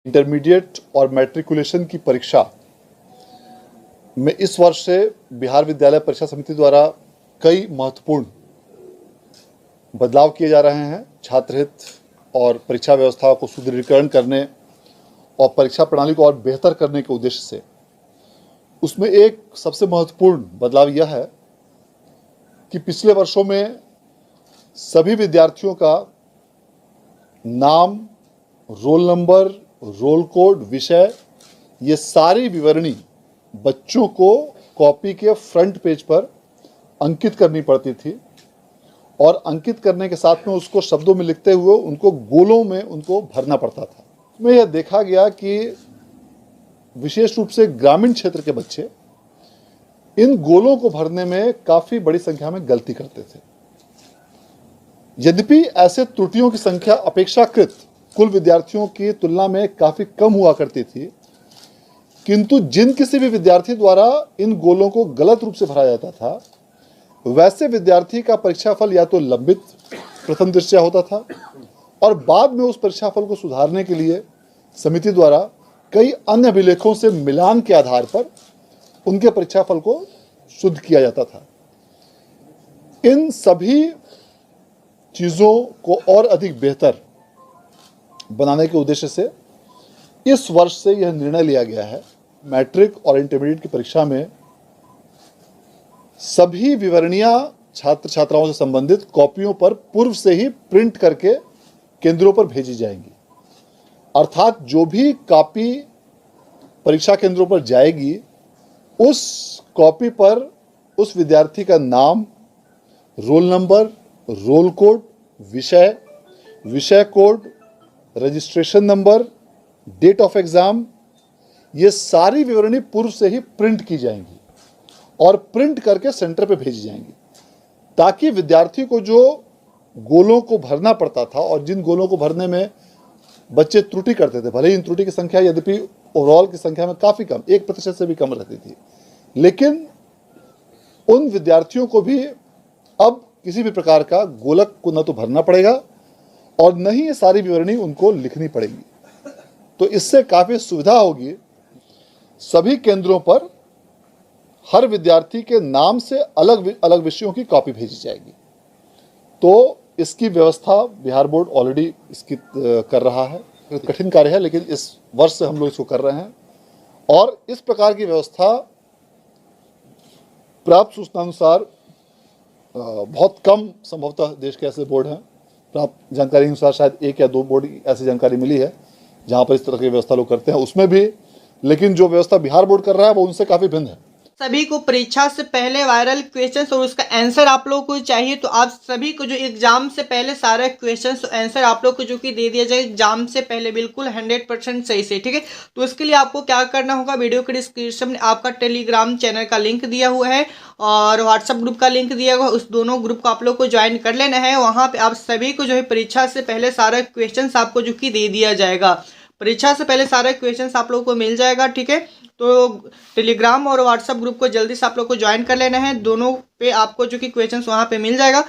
Intermediate और matriculation की परीक्षा में इस वर्ष से बिहार विद्यालय परीक्षा समिति द्वारा कई महत्वपूर्ण बदलाव किए जा रहे हैं। छात्र हित और परीक्षा व्यवस्था को सुदृढ़ीकरण करने और परीक्षा प्रणाली को और बेहतर करने के उद्देश्य से उसमें एक सबसे महत्वपूर्ण बदलाव यह है कि पिछले वर्षों में सभी विद्यार्थियों का नाम, रोल नंबर, रोल कोड, विषय, ये सारी विवरणी बच्चों को कॉपी के फ्रंट पेज पर अंकित करनी पड़ती थी और अंकित करने के साथ में उसको शब्दों में लिखते हुए उनको गोलों में उनको भरना पड़ता था। इसमें यह देखा गया कि विशेष रूप से ग्रामीण क्षेत्र के बच्चे इन गोलों को भरने में काफ़ी बड़ी संख्या में गलती करते थे। यद्यपि ऐसे त्रुटियों की संख्या अपेक्षाकृत कुल विद्यार्थियों की तुलना में काफ़ी कम हुआ करती थी, किंतु जिन किसी भी विद्यार्थी द्वारा इन गोलों को गलत रूप से भरा जाता था, वैसे विद्यार्थी का परीक्षाफल या तो लंबित प्रथम दृष्टया होता था और बाद में उस परीक्षाफल को सुधारने के लिए समिति द्वारा कई अन्य अभिलेखों से मिलान के आधार पर उनके परीक्षाफल को शुद्ध किया जाता था। इन सभी चीज़ों को और अधिक बेहतर बनाने के उद्देश्य से इस वर्ष से यह निर्णय लिया गया है, मैट्रिक और इंटरमीडिएट की परीक्षा में सभी विवरणियां छात्र छात्राओं से संबंधित कॉपियों पर पूर्व से ही प्रिंट करके केंद्रों पर भेजी जाएंगी। अर्थात जो भी कॉपी परीक्षा केंद्रों पर जाएगी, उस कॉपी पर उस विद्यार्थी का नाम, रोल नंबर, रोल कोड, विषय कोड, registration number, date of exam, ये सारी विवरणी पूर्व से ही प्रिंट की जाएंगी और प्रिंट करके सेंटर पे भेजी जाएंगी, ताकि विद्यार्थी को जो गोलों को भरना पड़ता था और जिन गोलों को भरने में बच्चे त्रुटि करते थे, भले ही इन त्रुटि की संख्या यद्यपि ओवरऑल की संख्या में काफ़ी कम, 1% से भी कम रहती थी, लेकिन उन विद्यार्थियों को भी अब किसी भी प्रकार का गोलक को न तो भरना पड़ेगा और न ही ये सारी विवरणी उनको लिखनी पड़ेगी। तो इससे काफ़ी सुविधा होगी। सभी केंद्रों पर हर विद्यार्थी के नाम से अलग अलग विषयों की कॉपी भेजी जाएगी। तो इसकी व्यवस्था बिहार बोर्ड ऑलरेडी इसकी कर रहा है। कठिन कार्य है, लेकिन इस वर्ष से हम लोग इसको कर रहे हैं और इस प्रकार की व्यवस्था प्राप्त सूचना अनुसार बहुत कम संभवतः देश के ऐसे बोर्ड हैं। प्राप्त जानकारी अनुसार शायद 1 या 2 बोर्ड की ऐसी जानकारी मिली है जहाँ पर इस तरह की व्यवस्था लोग करते हैं, उसमें भी। लेकिन जो व्यवस्था बिहार बोर्ड कर रहा है वो उनसे काफ़ी भिन्न है। सभी को परीक्षा से पहले वायरल क्वेश्चंस और उसका आंसर आप लोगों को चाहिए, तो आप सभी को जो एग्जाम से पहले सारे क्वेश्चंस आंसर आप लोग को जो कि दे दिया जाए एग्जाम से पहले बिल्कुल 100% सही से, ठीक है। तो इसके लिए आपको क्या करना होगा, वीडियो के डिस्क्रिप्शन में आपका टेलीग्राम चैनल का लिंक दिया हुआ है और व्हाट्सअप ग्रुप का लिंक दिया हुआ है, उस दोनों ग्रुप को आप लोग को ज्वाइन कर लेना है। वहाँ पर आप सभी को जो है परीक्षा से पहले सारा क्वेश्चन आपको जो कि दे दिया जाएगा, परीक्षा से पहले सारे क्वेश्चंस आप लोगों को मिल जाएगा, ठीक है। तो टेलीग्राम और व्हाट्सएप ग्रुप को जल्दी से आप लोग को ज्वाइन कर लेना है, दोनों पे आपको जो कि क्वेश्चंस वहाँ पे मिल जाएगा।